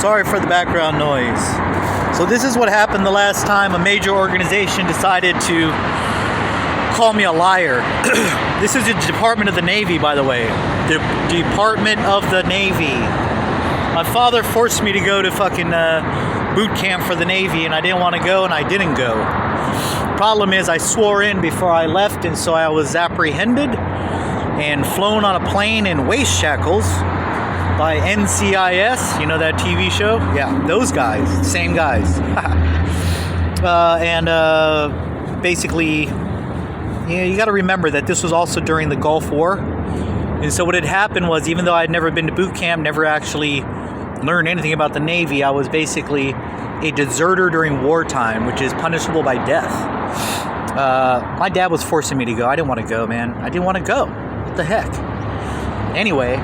Sorry for the background noise. So this is what happened the last time a major organization decided to call me a liar. This is the Department of the Navy, by the way. The Department of the Navy. My father forced me to go to fucking boot camp for the Navy, and I didn't want to go, and I didn't go. Problem is, I swore in before I left, and so I was apprehended and flown on a plane in waist shackles by NCIS. You know that TV show? Yeah, those guys. Same guys. Basically, yeah, you got to remember that this was also during the Gulf War. And so what had happened was, even though I'd never been to boot camp, never actually learned anything about the Navy, I was basically a deserter during wartime, which is punishable by death. My dad was forcing me to go. I didn't want to go, man. I didn't want to go. What the heck? Anyway,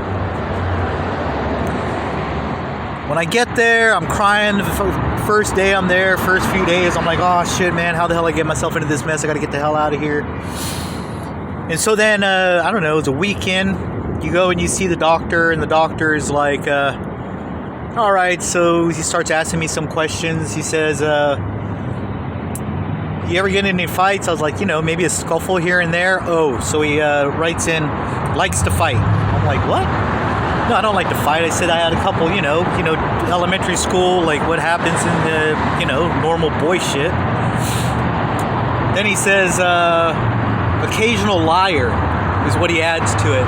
when I get there, I'm crying. The first day I'm there, first few days, I'm like, oh shit, man, how the hell I get myself into this mess? I gotta get the hell out of here. And so then, I don't know, it's a weekend. You go and you see the doctor, and the doctor is like, all right, so he starts asking me some questions. He says, you ever get in any fights? I was like, maybe a scuffle here and there. Oh, so he writes in, likes to fight. I'm like, what? No, I don't like to fight. I said I had a couple, elementary school, like what happens in the, normal boy shit. Then he says, occasional liar is what he adds to it.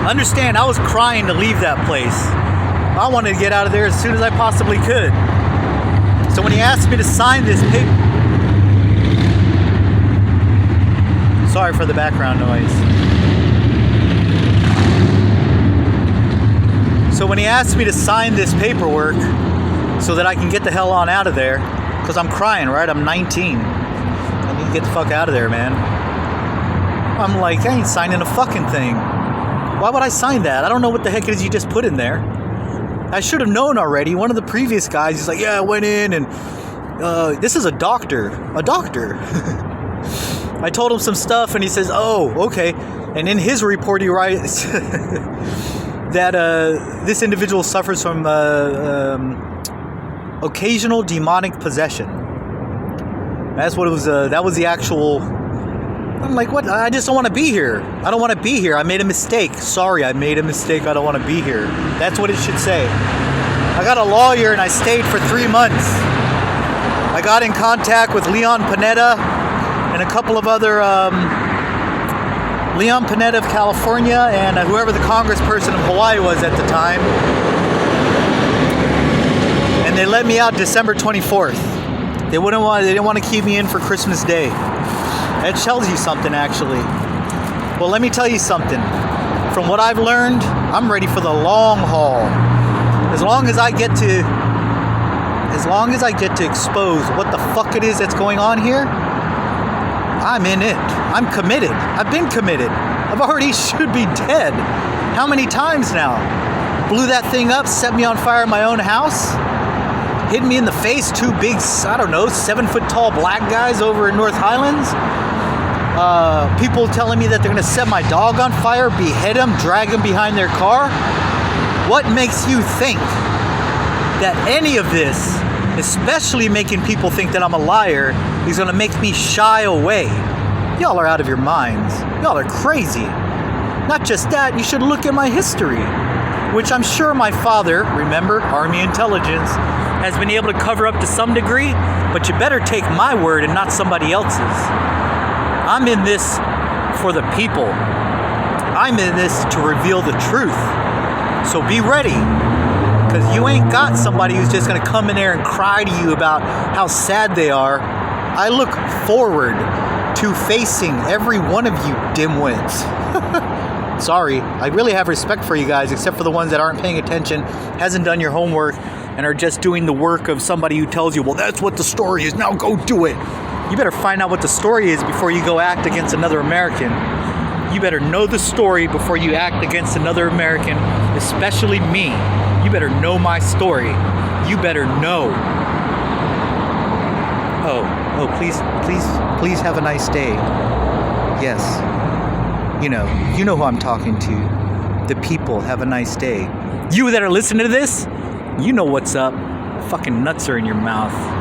Understand, I was crying to leave that place. I wanted to get out of there as soon as I possibly could. So when he asked me to sign this paper... Sorry for the background noise. So when he asked me to sign this paperwork so that I can get the hell on out of there, because I'm crying, right? I'm 19. I need to get the fuck out of there, man. I'm like, I ain't signing a fucking thing. Why would I sign that? I don't know what the heck it is you just put in there. I should have known already. One of the previous guys, he's like, yeah, I went in and this is a doctor. A doctor. I told him some stuff and he says, oh, okay. And in his report, he writes that this individual suffers from occasional demonic possession. That's what it was. That was the actual... I'm like, what? I just don't want to be here. I don't want to be here. I made a mistake. Sorry, I made a mistake. I don't want to be here. That's what it should say. I got a lawyer and I stayed for 3 months. I got in contact with Leon Panetta and a couple of other... Leon Panetta of California and whoever the congressperson of Hawaii was at the time. And they let me out December 24th. They didn't want to keep me in for Christmas Day. That tells you something, actually. Well, let me tell you something. From what I've learned, I'm ready for the long haul. As long as I get to expose what the fuck it is that's going on here, I'm in it. I'm committed. I've been committed. I've already should be dead. How many times now? Blew that thing up, set me on fire in my own house, hit me in the face, 2 big, 7-foot tall black guys over in North Highlands. People telling me that they're going to set my dog on fire, behead him, drag him behind their car. What makes you think that any of this, especially making people think that I'm a liar, is going to make me shy away? Y'all are out of your minds. Y'all are crazy. Not just that, you should look at my history, which I'm sure my father, remember, Army Intelligence, has been able to cover up to some degree, but you better take my word and not somebody else's. I'm in this for the people. I'm in this to reveal the truth. So be ready, because you ain't got somebody who's just going to come in there and cry to you about how sad they are. I look forward to facing every one of you dimwits. Sorry, I really have respect for you guys, except for the ones that aren't paying attention, hasn't done your homework, and are just doing the work of somebody who tells you, well, that's what the story is, now go do it. You better find out what the story is before you go act against another American. You better know the story before you act against another American, especially me. You better know my story. You better know. Oh, please have a nice day. Yes. You know who I'm talking to. The people, have a nice day. You that are listening to this, You know what's up. Fucking nuts are in your mouth.